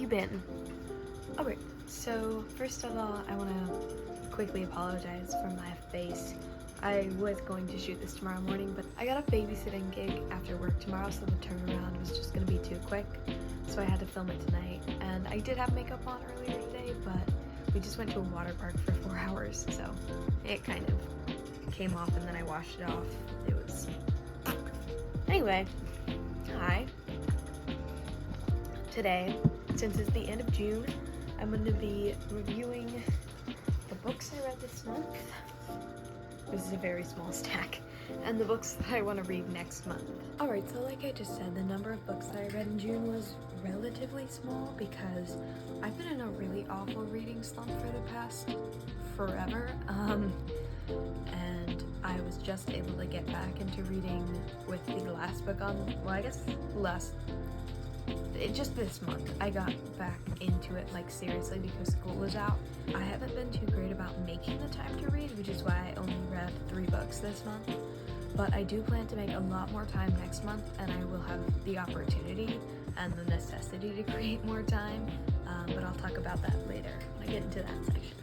been? Alright, so first of all, I want to quickly apologize for my face. I was going to shoot this tomorrow morning, but I got a babysitting gig after work tomorrow, so the turnaround was just going to be too quick. So I had to film it tonight, and I did have makeup on earlier today, but we just went to a water park for 4 hours, so it kind of came off and then I washed it off. It was... Anyway, hi. Today, since it's the end of June, I'm going to be reviewing the books I read this month. This is a very small stack. And the books that I want to read next month. Alright, so like I just said, the number of books that I read in June was relatively small because I've been in a really awful reading slump for the past forever. And I was just able to get back into reading with the last book on, well, I guess just this month I got back into it, like, seriously, because school was out. I haven't been too great about making the time to read, which is why I only read 3 books this month, but I do plan to make a lot more time next month, and I will have the opportunity and the necessity to create more time, but I'll talk about that later when I get into that section.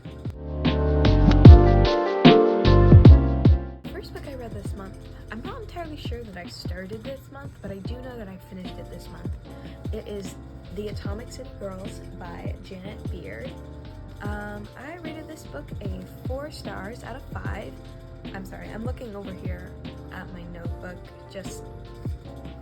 The first book I read this month, I'm not entirely sure that I started this month, but I do know that I finished it this month. It is The Atomic City Girls by Janet Beard. I rated this book a 4 stars out of 5. I'm sorry, I'm looking over here at my notebook,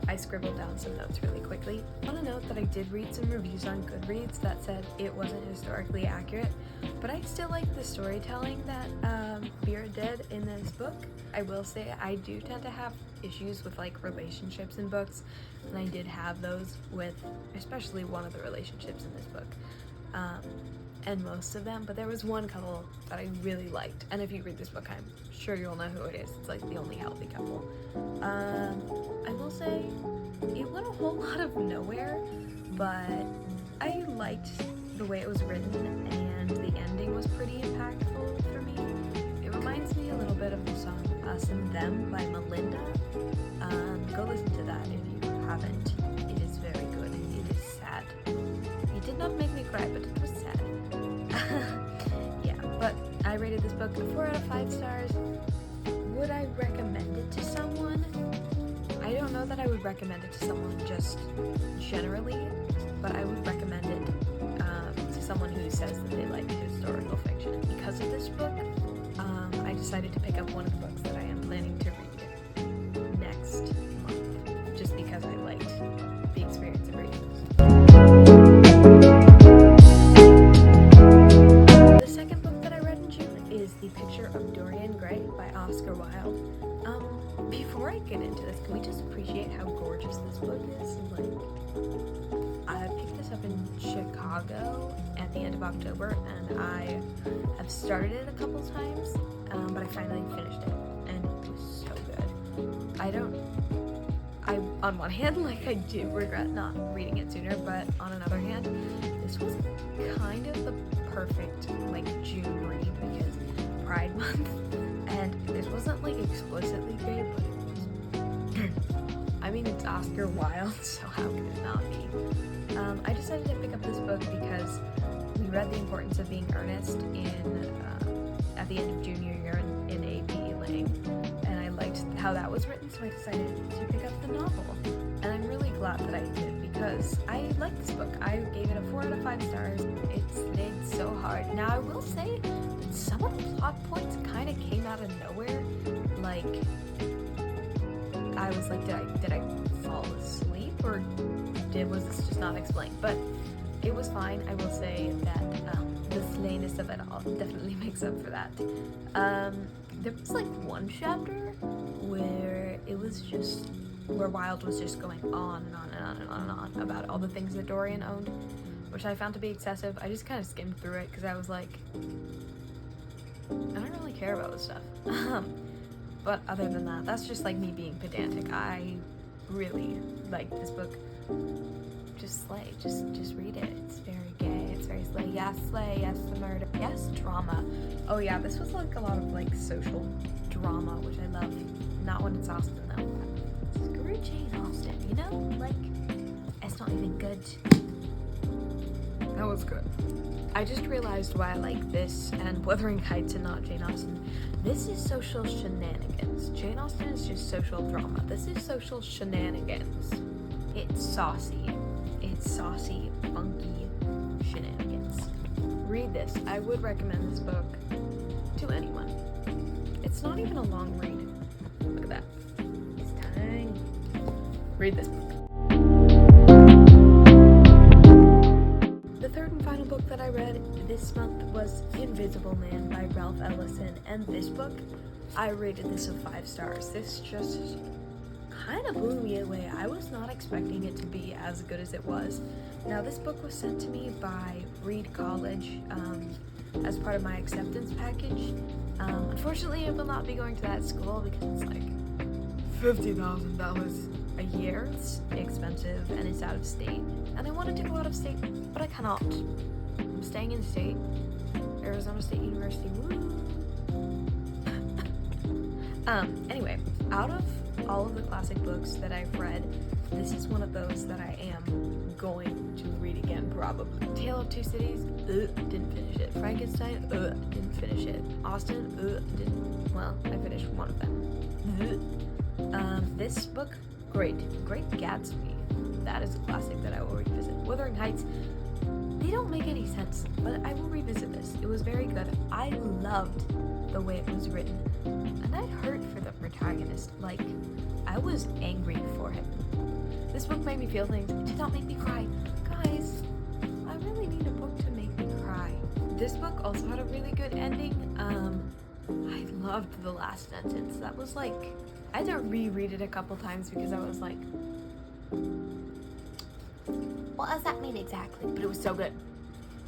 I scribbled down some notes really quickly. I want to note that I did read some reviews on Goodreads that said it wasn't historically accurate, but I still like the storytelling that Beard did in this book. I will say I do tend to have issues with, like, relationships in books, and I did have those with especially one of the relationships in this book, and most of them, but there was one couple that I really liked, and if you read this book, I'm sure you'll know who it is. It's like the only healthy couple. I will say it went a whole lot of nowhere, but I liked the way it was written, and the ending was pretty impactful for me. It reminds me a little bit of the song Us and Them by Melinda. Go listen to that if you haven't. It is very good. It is sad. It did not make me cry, but it was sad. Yeah, but I rated this book a 4 out of 5 stars. Would I recommend it to someone? I don't know that I would recommend it to someone just generally, but I would recommend it to someone who says that they like historical fiction. Because of this book, I decided to pick up one of the books that I am planning to read next month, just because I liked the experience of reading this. The second book that I read in June is The Picture of Dorian Gray by Oscar Wilde. Before I get into this, can we just appreciate how gorgeous this book is? Like, I picked this up in Chicago at the end of October, and I have started it a couple times, but I finally finished it, and it was so good. On one hand, like, I do regret not reading it sooner, but on another hand, this was kind of the perfect, like, June read, because Pride Month, and this wasn't, like, explicitly gay, but it was, I mean, it's Oscar Wilde, so how could it not be? I decided to pick up this book because we read The Importance of Being Earnest at the end of junior year in AP Lang, and I liked how that was written, so I decided to pick up the novel, and I'm really glad that I did, because I liked this book. I gave it a 4 out of 5 stars. It stayed so hard. Now, I will say that some of the plot points kind of came out of nowhere. Like, I was like, did I fall asleep, or was this just not explained? But it was fine. I will say that the slayness of it all definitely makes up for that. There was, like, one chapter where it was just, where Wilde was just going on and on and on and on and on about all the things that Dorian owned, which I found to be excessive. I just kind of skimmed through it because I was like, I don't really care about this stuff. But other than that, that's just, like, me being pedantic. I really like this book. Just slay. Just read it. It's very gay. It's very slay. Yes, slay. Yes, the murder. Yes, drama. Oh yeah, this was, like, a lot of, like, social drama, which I love. Not when it's Austen, though. Screw Jane Austen, you know? Like, it's not even good. That was good. I just realized why I like this and Wuthering Heights and not Jane Austen. This is social shenanigans. Jane Austen is just social drama. This is social shenanigans. It's saucy. It's saucy, funky shenanigans. Read this. I would recommend this book to anyone. It's not even a long read. Look at that. It's tiny. Read this book. The third and final book that I read this month was Invisible Man by Ralph Ellison, and this book, I rated this a 5 stars. This just kind of blew me away. I was not expecting it to be as good as it was. Now, this book was sent to me by Reed College as part of my acceptance package. Unfortunately, I will not be going to that school because it's like $50,000 a year. It's expensive and it's out of state. And I wanted to go out of state, but I cannot. I'm staying in state. Arizona State University. Woo! Anyway, out of all of the classic books that I've read, this is one of those that I am going to read again, probably. Tale of Two Cities, didn't finish it. Frankenstein, didn't finish it. Austen, I finished one of them. This book, Great Gatsby, that is a classic that I will revisit. Wuthering Heights, they don't make any sense, but I will revisit this. It was very good. I loved the way it was written, and I hurt for the protagonist. Like, I was angry for him. This book made me feel things. It did not make me cry. Guys, I really need a book to make me cry. This book also had a really good ending. I loved the last sentence. That was like, I had to reread it a couple times because I was like, what does that mean exactly? But it was so good.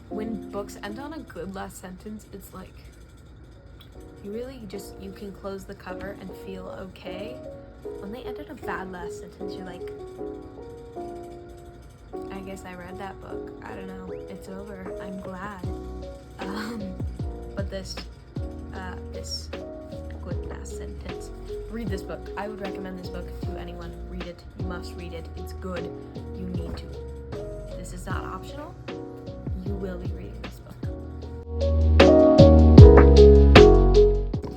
When books end on a good last sentence, it's like, you can close the cover and feel okay. When they end on a bad last sentence, you're like, I guess I read that book. I don't know. It's over. I'm glad. But this good last sentence. Read this book. I would recommend this book to anyone. Read it. You must read it. It's good. You need to. This is not optional. You will be reading this book.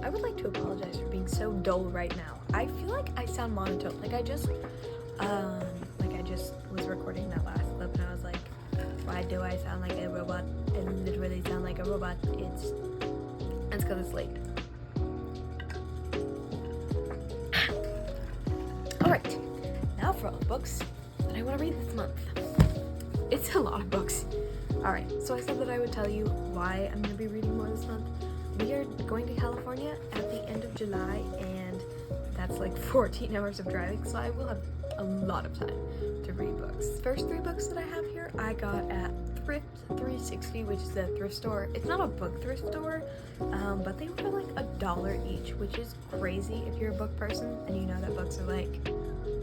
I would like to apologize for being so dull right now. I feel like I sound monotone. Like I just was recording that last clip and I was like, why do I sound like a robot? I literally sound like a robot. It's because it's late. Alright, now for all the books that I want to read this month. It's a lot of books. Alright, so I said that I would tell you why I'm going to be reading more this month. We are going to California at the end of July, and that's like 14 hours of driving, so I will have a lot of time to read books. First 3 books that I have here, I got at Thrift 360, which is a thrift store. It's not a book thrift store, but they were like $1 each, which is crazy if you're a book person and you know that books are like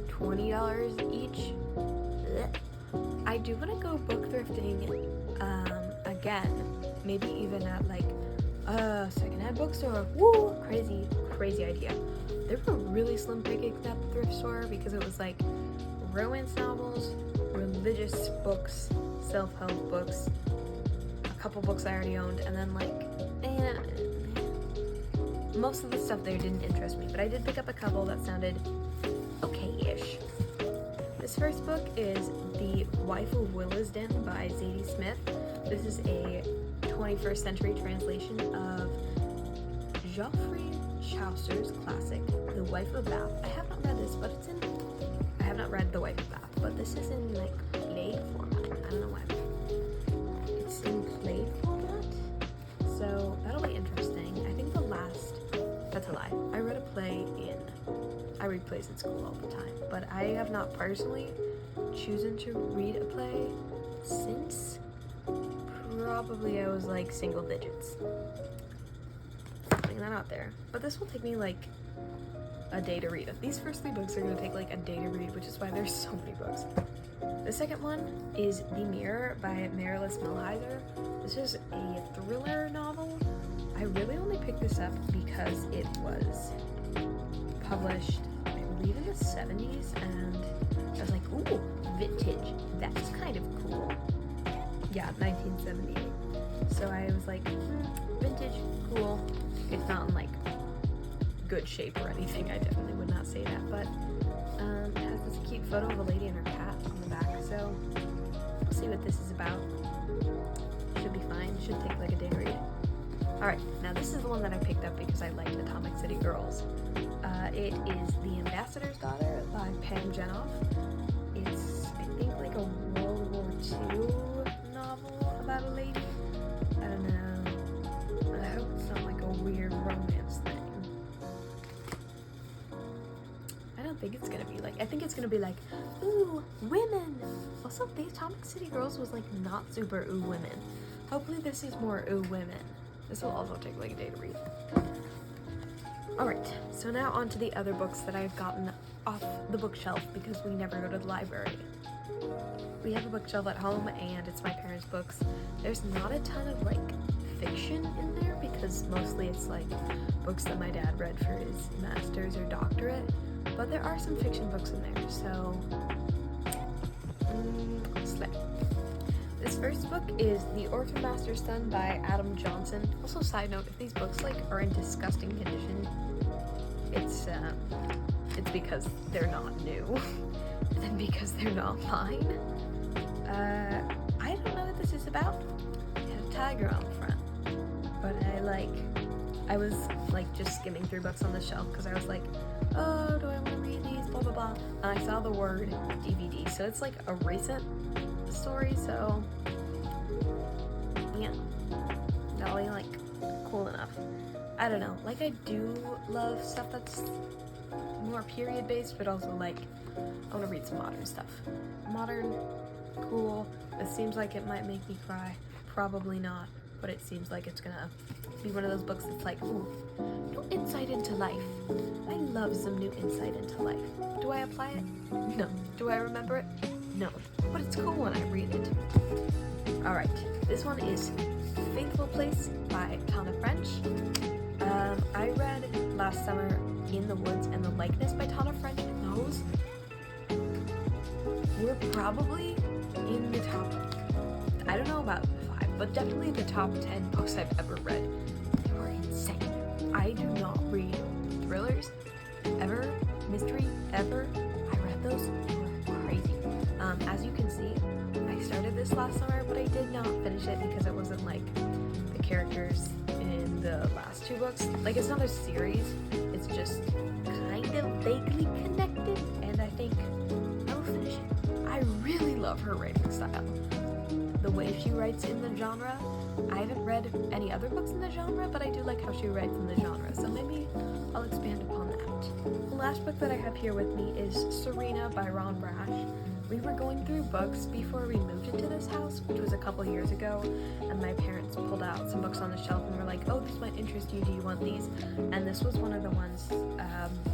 $20 each. Blech. I do want to go book thrifting again, maybe even at like a secondhand bookstore. Woo! Crazy idea. There were really slim pickings at the thrift store because it was like romance novels, religious books, self-help books, a couple books I already owned, and then like, most of the stuff there didn't interest me, but I did pick up a couple that sounded okay-ish. This first book is The Wife of Willesden by Zadie Smith. This is a 21st century translation of Geoffrey Chaucer's classic, The Wife of Bath. I have not read this, but I have not read The Wife of Bath, but this is in like play format. I don't know why. It's in play format, so that'll be interesting. I think that's a lie. I read plays at school all the time, but I have not personally chosen to read a play since probably I was like single digits. Putting that out there. But this will take me like a day to read. These first 3 books are going to take like a day to read, which is why there's so many books. The second one is The Mirror by Marilis Melheiser. This is a thriller novel. I really only picked this up because it was published, I believe, in the 70s, and I was like, ooh, vintage. That's kind of cool. yeah, 1978. So I was like, vintage, cool. It's not in like good shape or anything. I definitely would not say that, but it has this cute photo of a lady and her cat on the back. So we'll see what this is about. Should be fine. Should take like a day to read. Alright, now this is the one that I picked up because I liked Atomic City Girls. It is The Ambassador's Daughter by Pam Jenoff. It's, I think, like a World War II novel about a lady. I don't know. I hope it's not like a weird romance thing. I don't think it's gonna be like, I think it's gonna be like, ooh, women! Also, the Atomic City Girls was like not super ooh women. Hopefully this is more ooh women. This will also take like a day to read. Alright, so now on to the other books that I've gotten off the bookshelf because we never go to the library. We have a bookshelf at home and it's my parents' books. There's not a ton of like fiction in there because mostly it's like books that my dad read for his master's or doctorate, but there are some fiction books in there, so slay. This first book is The Orphan Master's Son by Adam Johnson. Also, side note, if these books like are in disgusting condition, it's because they're not new and because they're not mine. I don't know what this is about. It has a tiger on the front, but I was like just skimming through books on the shelf because I was like, oh, do I want to read these? Blah blah blah. And I saw the word DVD, so it's like a recent story, so yeah, probably like cool enough. I don't know, like I do love stuff that's more period based, but also like I want to read some modern stuff. Modern, cool. It seems like it might make me cry. Probably not, but it seems like it's gonna be one of those books that's like, ooh, new insight into life. I love some new insight into life. Do I apply it? No. Do I remember it? No. But it's cool when I read it. Alright, this one is Faithful Place by Tana French. I read last summer In the Woods and the Likeness by Tana French, and those were probably in the top, I don't know about 5, but definitely the top 10 books I've ever read. They were insane. I do not read thrillers, ever, mystery, ever. I read those, they were crazy. As you can see, I started this last summer, but I did not finish it because it wasn't like the characters in the last 2 books. Like, it's not a series, it's just kind of vaguely connected, and I think I will finish it. I really love her writing style. The way she writes in the genre. I haven't read any other books in the genre, but I do like how she writes in the genre, so maybe I'll expand upon that. The last book that I have here with me is Serena by Ron Brash. We were going through books before we moved into this house, which was a couple years ago, and my parents pulled out some books on the shelf and were like, oh, this might interest you, do you want these? And this was one of the ones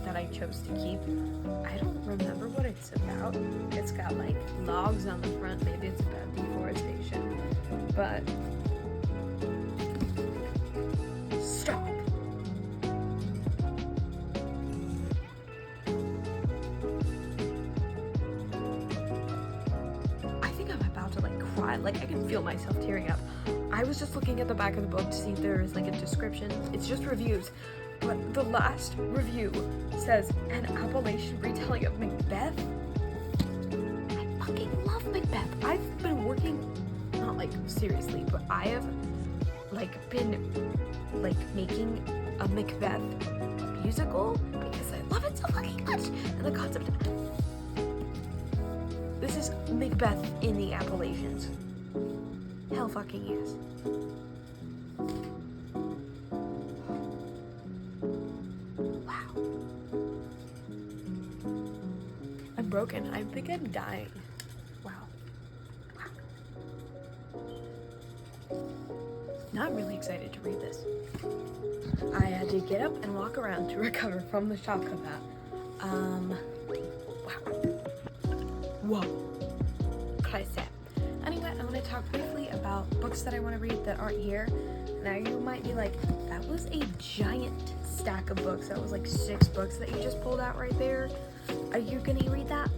that I chose to keep. I don't remember what it's about. It's got like logs on the front, maybe it's about deforestation, but stop. Like, I can feel myself tearing up. I was just looking at the back of the book to see if there is like a description. It's just reviews, but the last review says an Appalachian retelling of Macbeth. I fucking love Macbeth. I've been working, not like seriously, but I have like been like making a Macbeth musical because I love it so fucking much, and the concept of this is Macbeth in the Appalachians. Hell fucking yes. Wow. I'm broken. I think I'm dying. Wow. Now I'm really excited to read this. I had to get up and walk around to recover from the shock of that. Wow. Whoa. Could I say? Anyway, I want to talk briefly about books that I want to read that aren't here. Now you might be like, that was a giant stack of books. That was like 6 books that you just pulled out right there. Are you gonna read that?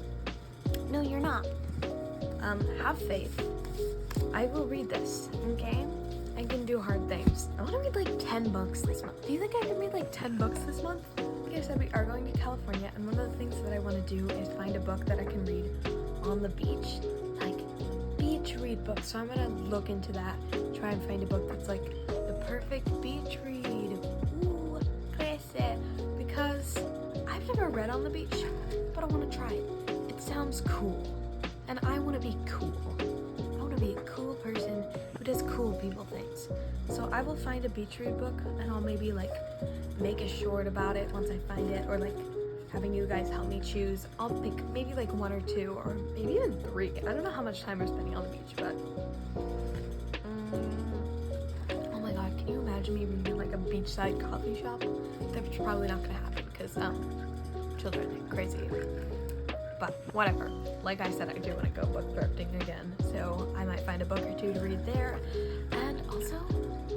No, you're not. Have faith. I will read this, okay? I can do hard things. I want to read like 10 books this month. Do you think I can read like 10 books this month? Like I said, we are going to California, and one of the things that I want to do is find a book that I can read on the beach. Like, beach read books. So I'm going to look into that, try and find a book that's like the perfect beach read. Ooh, classy. Because I've never read on the beach, but I want to try it. It sounds cool, and I want to be cool. I want to be a cool person who does cool people things. So I will find a beach read book, and I'll maybe like make a short about it once I find it, or like having you guys help me choose. I'll pick maybe like 1 or 2, or maybe even 3. I don't know how much time we're spending on the beach, but oh my god, can you imagine me reading like a beachside coffee shop? That's probably not gonna happen because children are crazy. But whatever. Like I said, I do want to go book thrifting again, so I might find a book or 2 to read there. And also,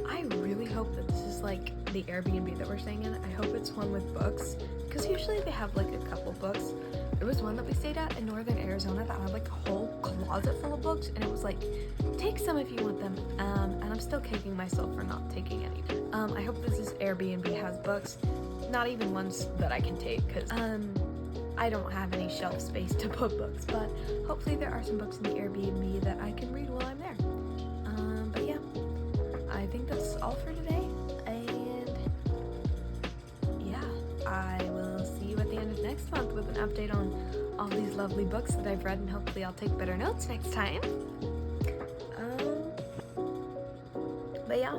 I really hope that this is like the Airbnb that we're staying in. I hope it's one with books, because usually they have like a couple books. There was one that we stayed at in northern Arizona that had like a whole closet full of books, and it was like, take some if you want them. And I'm still kicking myself for not taking any. I hope this Airbnb has books, not even ones that I can take, because I don't have any shelf space to put books, but hopefully there are some books in the Airbnb that I can read while I'm there. But yeah, I think that's all for today, and yeah, I will see you at the end of next month with an update on all these lovely books that I've read, and hopefully I'll take better notes next time. But yeah.